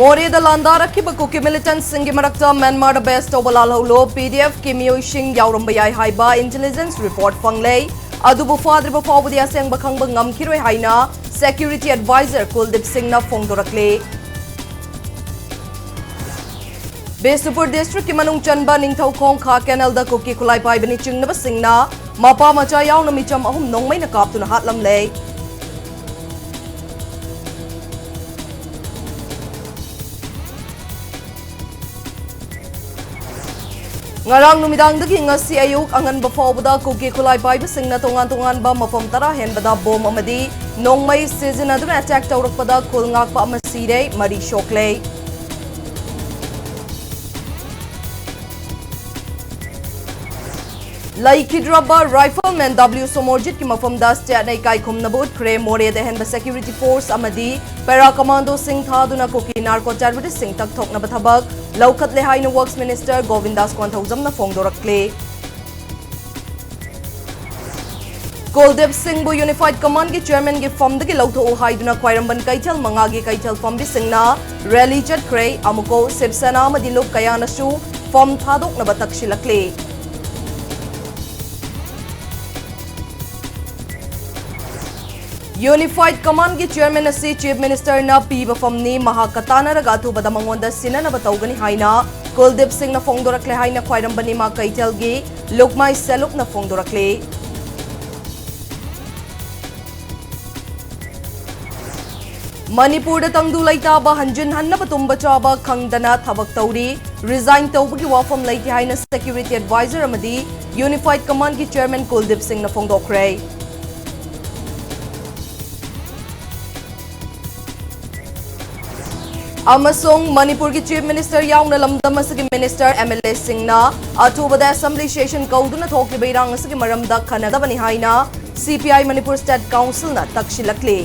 Morea Landaraki Kuki militant Singi Marakta Myanmar the best of Holo PDF Kimio Shing Yaurumbayai Haiba intelligence report Fanglay Adubu Father before the Asang Bakang Kiro Haina Security Advisor Kuldip Singh na Fongdorakle Besupur District Kimanung Chanba Ningthau Kong Kha Canal da Kuki Kulai Pai Bani Chingnaba Singna Mapa Macha Yaw na Micham Ahum Nongmay na Kap na Hatlam Lay Ngarang numidangdagi ngasi ayuk angan bafawda kuki kulai pai basing na tongan-tongan ba mafam tara henbada bom amadi nongmay season aduna attack tawrakpada kulngak pa amasire mari shokle Laikidraba Rifleman W Somorjit ki mafam da state na ikai khumnabut kre more de henba security force amadi para commando sing thaduna kuki narco terrorist sing tak thokna bathabak Laukat Lehaina Works Minister Govindas Kwanthojam na Fongdorakle Kuldip Singh bu Unified Command ki chairman ki form dagi lautho haiduna Khwairamban Kaital Mangagi Kaital form bi singna rally chat kre amuko Sibsena amadi lok kayana su form thadok na batakshilakle Unified Command ki chairman asi Chief Minister na piba famni mahakatana ragatu badamangonda sinana batawgani haina Kuldip Singh na Fongdorakle haina Khwairamban ma Kaital gi Lukmai Seluk na Fongdorakle Manipur da tangdu laita ba hanjin hanna batumba chaba khangdana thabak tawri resign tawbagi wafam laiti haina Security Advisor amadi Unified Command ki chairman Kuldip Singh na Fongdokre Amasong Manipur ki Chief Minister yauna lamdam asagi Minister MLA Singh na atubada Assembly Session kauduna thokli beirang asagi maramda khanadabani haina CPI Manipur State Council na takshilakle